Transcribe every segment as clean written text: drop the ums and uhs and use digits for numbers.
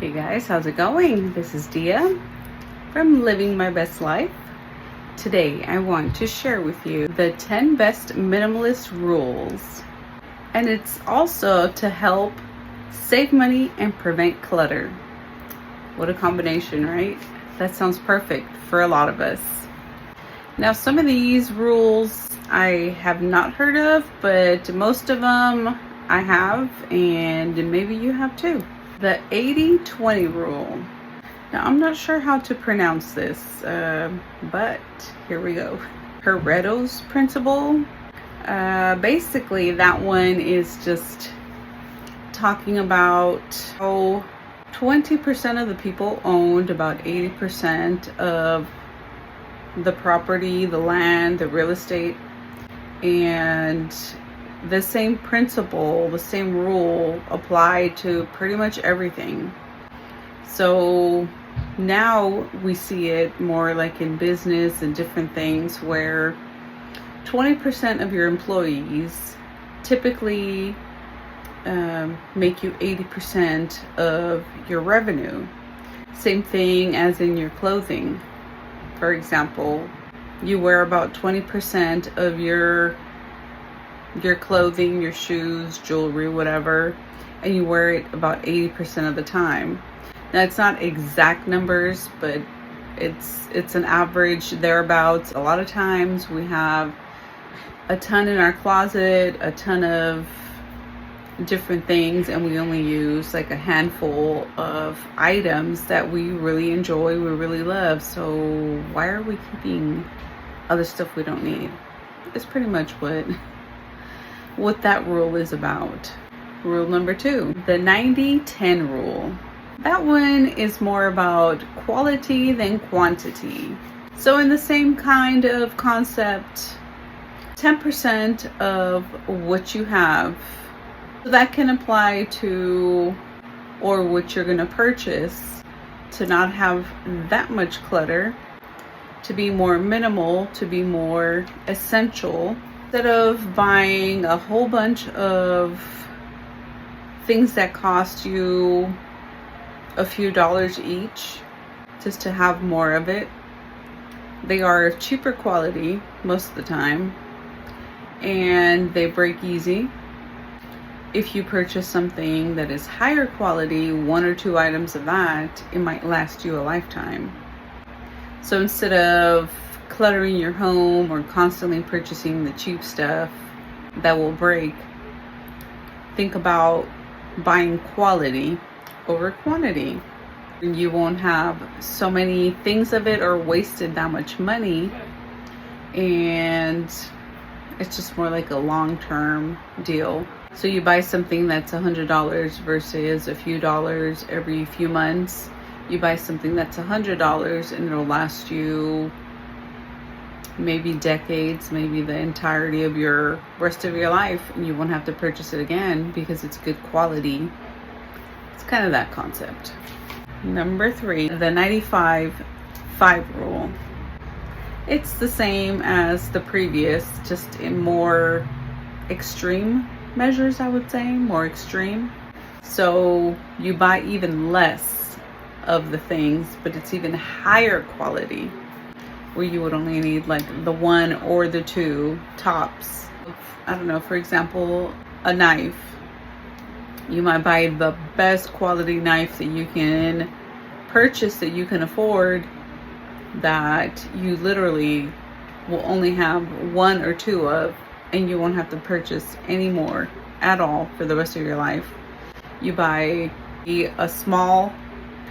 Hey guys, how's it going? This is Dia from Living My Best Life. Today I want to share with you the 10 best minimalist rules. And it's also to help save money and prevent clutter. What a combination, right? That sounds perfect for a lot of us. Now, some of these rules I have not heard of, but most of them I have, and maybe you have too. The 80-20 rule. Now, I'm not sure how to pronounce this, but here we go. Pareto's principle. Basically, that one is just talking about how 20% of the people owned about 80% of the property, the land, the real estate, and the same principle, the same rule applied to pretty much everything. So now we see it more like in business and different things where 20% of your employees typically make you 80% of your revenue. Same thing as in your clothing. For example, you wear about 20% of your clothing, your shoes, jewelry, whatever, and you wear it about 80% of the time. Now, it's not exact numbers, but it's an average thereabouts. A lot of times we have a ton in our closet, a ton of different things, and we only use like a handful of items that we really enjoy, we really love. So why are we keeping other stuff we don't need? It's pretty much what that rule is about. Rule number 2, the 90-10 rule. That one is more about quality than quantity. So in the same kind of concept, 10% of what you have, that can apply to, or what you're going to purchase, to not have that much clutter, to be more minimal, to be more essential. Instead of buying a whole bunch of things that cost you a few dollars each just to have more of it, they are cheaper quality most of the time, and they break easy. If you purchase something that is higher quality, 1 or 2 items of that, it might last you a lifetime. So instead of cluttering your home or constantly purchasing the cheap stuff that will break, think about buying quality over quantity. You won't have so many things of it or wasted that much money, and it's just more like a long-term deal. So you buy something that's $100 versus a few dollars every few months. You buy something that's $100 and it'll last you maybe decades, maybe the entirety of your rest of your life, and you won't have to purchase it again because it's good quality. It's kind of that concept. Number 3, the 95-5 rule. It's the same as the previous, just in more extreme measures, I would say, more extreme. So you buy even less of the things, but it's even higher quality, where you would only need like the 1 or the 2 tops. I don't know, for example, a knife. You might buy the best quality knife that you can purchase, that you can afford, that you literally will only have 1 or 2 of, and you won't have to purchase any more at all for the rest of your life. You buy a small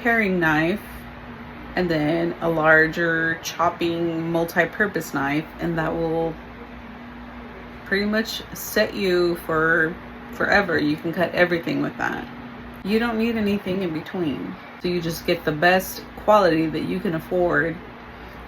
paring knife and then a larger chopping multi-purpose knife, and that will pretty much set you for forever. You can cut everything with that. You don't need anything in between. So you just get the best quality that you can afford,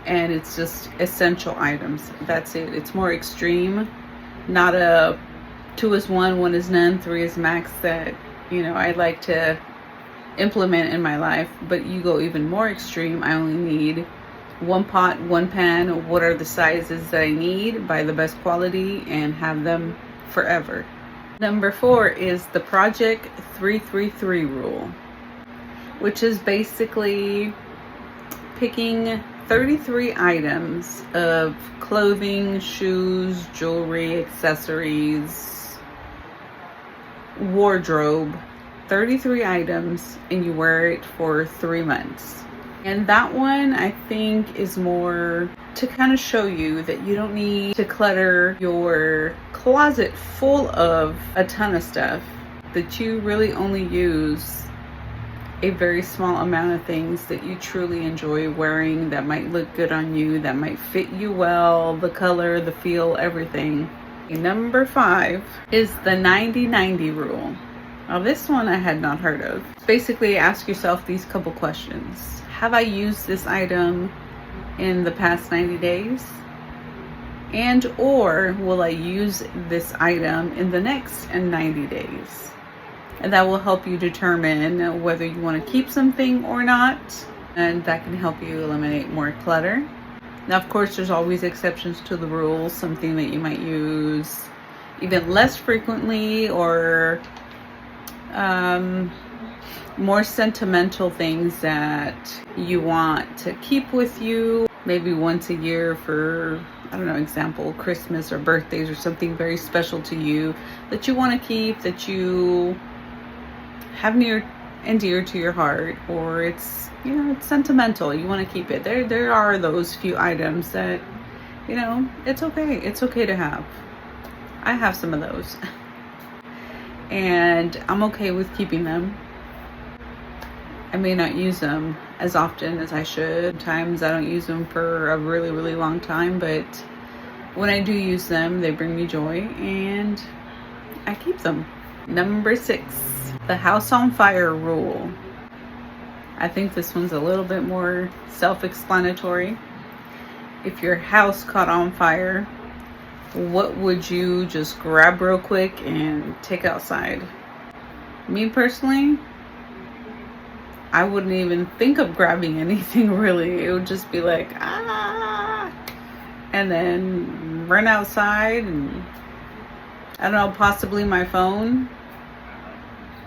and it's just essential items. That's it. It's more extreme, not a 2 is 1, 1 is none, 3 is max that, I'd like to implement in my life. But you go even more extreme. I only need 1 pot, 1 pan. What are the sizes that I need? Buy the best quality and have them forever. Number 4 is the Project 333 rule. which is basically picking 33 items of clothing, shoes, jewelry, accessories, wardrobe, 33 items, and you wear it for 3 months. And that one, I think, is more to kind of show you that you don't need to clutter your closet full of a ton of stuff, that you really only use a very small amount of things that you truly enjoy wearing, that might look good on you, that might fit you well, the color, the feel, everything. Number 5 is the 90-90 rule. Now this one I had not heard of. Basically, ask yourself these couple questions. Have I used this item in the past 90 days? And or will I use this item in the next 90 days? And that will help you determine whether you want to keep something or not. And that can help you eliminate more clutter. Now, of course, there's always exceptions to the rules. Something that you might use even less frequently, or more sentimental things that you want to keep with you, maybe once a year for, I don't know, example, Christmas or birthdays, or something very special to you that you want to keep, that you have near and dear to your heart, or it's, you know, it's sentimental, you want to keep it. There are those few items that, you know, it's okay to have. I have some of those and I'm okay with keeping them. I may not use them as often as I should. Sometimes I don't use them for a really, really long time, but when I do use them, they bring me joy and I keep them. Number 6, the house on fire rule. I think this one's a little bit more self-explanatory. If your house caught on fire, what would you just grab real quick and take outside? Me personally, I wouldn't even think of grabbing anything really. It would just be like, and then run outside, and I don't know, possibly my phone.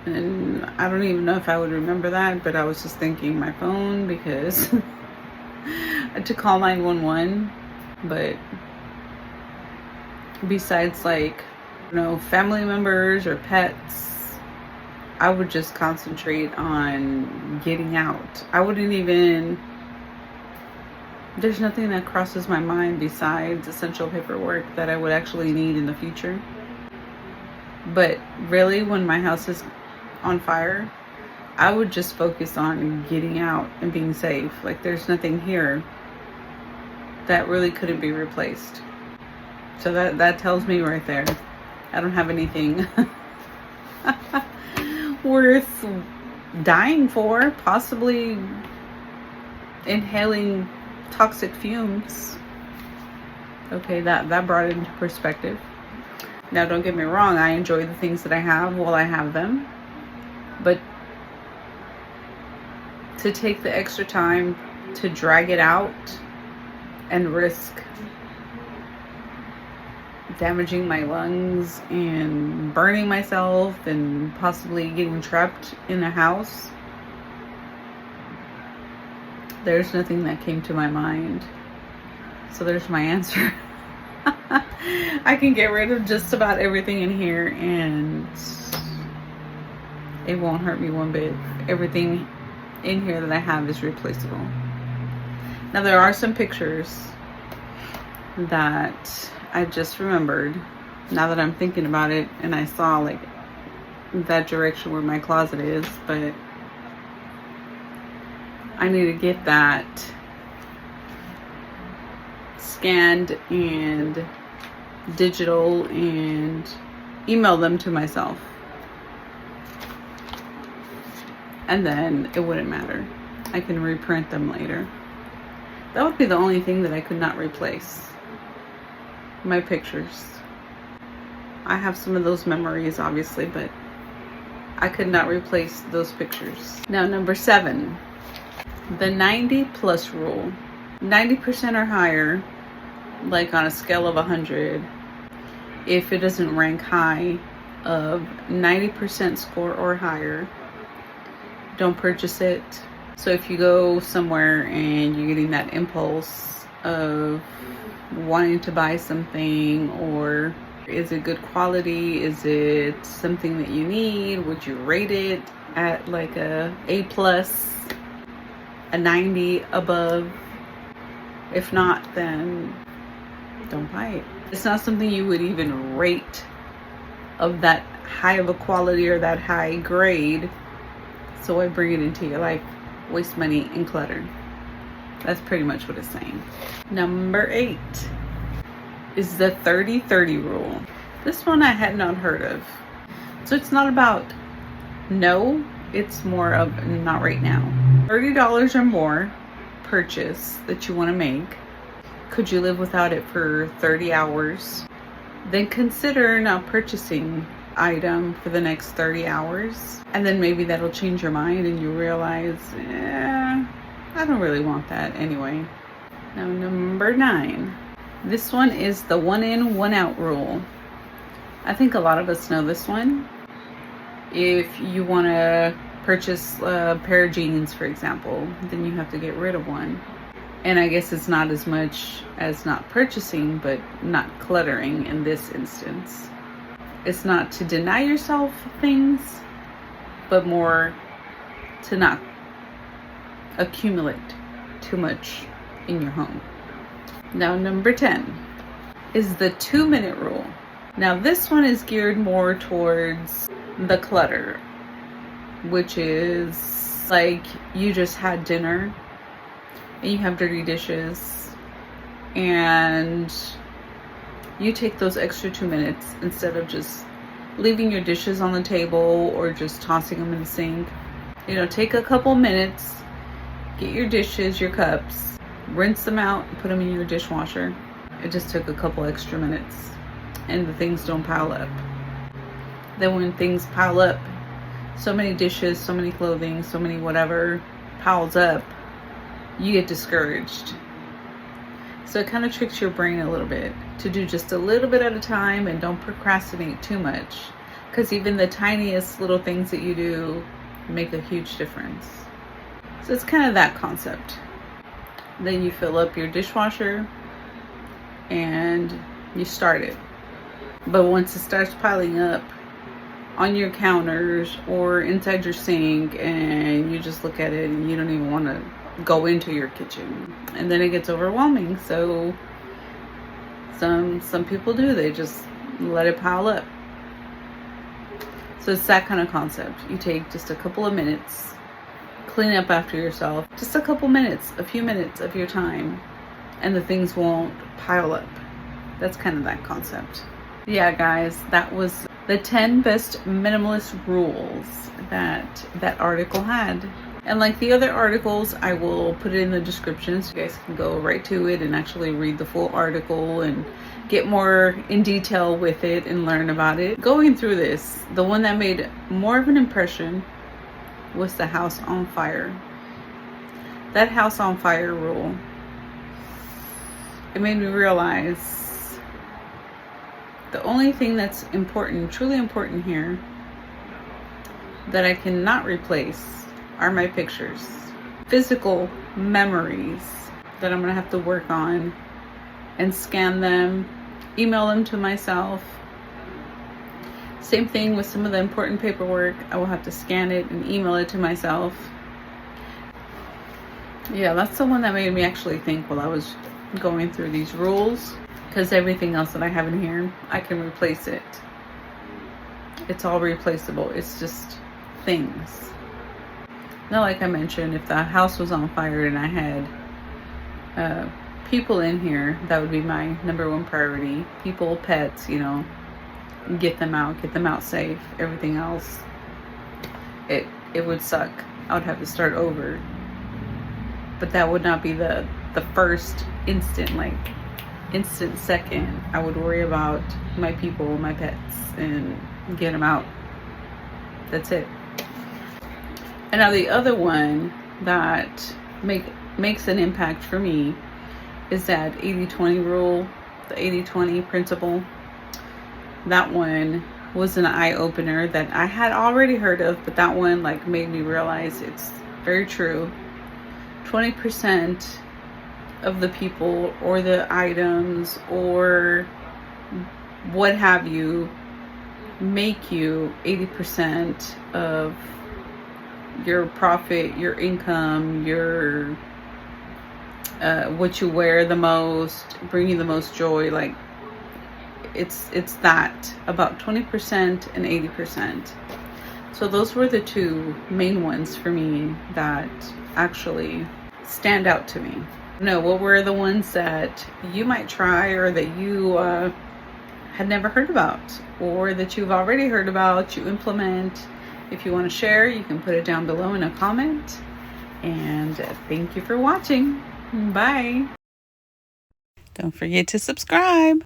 And I don't even know if I would remember that, but I was just thinking my phone because to call 911. But besides, like, you know, family members or pets, I would just concentrate on getting out. I wouldn't even, there's nothing that crosses my mind besides essential paperwork that I would actually need in the future. But really, when my house is on fire, I would just focus on getting out and being safe. Like, there's nothing here that really couldn't be replaced. So that tells me right there, I don't have anything worth dying for, possibly inhaling toxic fumes. Okay, that brought it into perspective. Now, don't get me wrong, I enjoy the things that I have while I have them, but to take the extra time to drag it out and risk damaging my lungs and burning myself and possibly getting trapped in a house, there's nothing that came to my mind. So there's my answer. I can get rid of just about everything in here and it won't hurt me one bit. Everything in here that I have is replaceable. Now, there are some pictures that I just remembered now that I'm thinking about it, and I saw like that direction where my closet is, but I need to get that scanned and digital and email them to myself, and then it wouldn't matter. I can reprint them later. That would be the only thing that I could not replace. My pictures. I have some of those memories, obviously, but I could not replace those pictures. Now, number 7, the 90+ rule. 90% or higher, like on a scale of 100, if it doesn't rank high of 90% score or higher, don't purchase it. So if you go somewhere and you're getting that impulse of wanting to buy something, or is it good quality? Is it something that you need? Would you rate it at like a A+, a 90 above? If not, then don't buy it. It's not something you would even rate of that high of a quality or that high grade. So I bring it into your life. Waste money and clutter. That's pretty much what it's saying. Number 8 is the 30-30 rule. This one I had not heard of. So it's not about no, it's more of not right now. $30 or more purchase that you want to make. Could you live without it for 30 hours? Then consider not purchasing item for the next 30 hours. And then maybe that'll change your mind and you realize, I don't really want that anyway. Now, number 9. This one is the 1 in, 1 out rule. I think a lot of us know this one. If you want to purchase a pair of jeans, for example, then you have to get rid of one. And I guess it's not as much as not purchasing, but not cluttering in this instance. It's not to deny yourself things, but more to not accumulate too much in your home. Now, number 10 is the 2-minute rule. Now, this one is geared more towards the clutter, which is like you just had dinner and you have dirty dishes and you take those extra 2 minutes instead of just leaving your dishes on the table or just tossing them in the sink. Take a couple minutes, get your dishes, your cups, rinse them out, put them in your dishwasher. It just took a couple extra minutes and the things don't pile up. Then when things pile up, so many dishes, so many clothing, so many whatever piles up, you get discouraged. So it kind of tricks your brain a little bit to do just a little bit at a time and don't procrastinate too much, because even the tiniest little things that you do make a huge difference. So it's kind of that concept. Then you fill up your dishwasher and you start it. But once it starts piling up on your counters or inside your sink and you just look at it and you don't even want to go into your kitchen, and then it gets overwhelming. So some people do, they just let it pile up. So it's that kind of concept. You take just a couple of minutes, clean up after yourself, just a couple minutes, a few minutes of your time, and the things won't pile up. That's kind of that concept. Yeah, guys, that was the 10 best minimalist rules that article had. And like the other articles, I will put it in the description so you guys can go right to it and actually read the full article and get more in detail with it and learn about it. Going through this, the one that made more of an impression was the house on fire. That house on fire rule, it made me realize the only thing that's important, truly important here, that I cannot replace are my pictures. Physical memories that I'm gonna have to work on and scan them, email them to myself. Same thing with some of the important paperwork. I will have to scan it and email it to myself. Yeah, that's the one that made me actually think while I was going through these rules, because everything else that I have in here, I can replace it. It's all replaceable. It's just things. Now, like I mentioned, if the house was on fire and I had people in here, that would be my number one priority. People, pets, get them out safe. Everything else, it would suck. I would have to start over. But that would not be the first instant second. I would worry about my people, my pets, and get them out. That's it. And now the other one that makes an impact for me is that 80-20 rule, the 80-20 principle. That one was an eye-opener that I had already heard of, but that one like made me realize it's very true. 20% of the people or the items or what have you make you 80% of your profit, your income, your what you wear the most, bring you the most joy. Like it's that, about 20% and 80%. So those were the two main ones for me that actually stand out to me. No, what were the ones that you might try, or that you had never heard about, or that you've already heard about, you implement? If you want to share, you can put it down below in a comment. And thank you for watching. Bye. Don't forget to subscribe.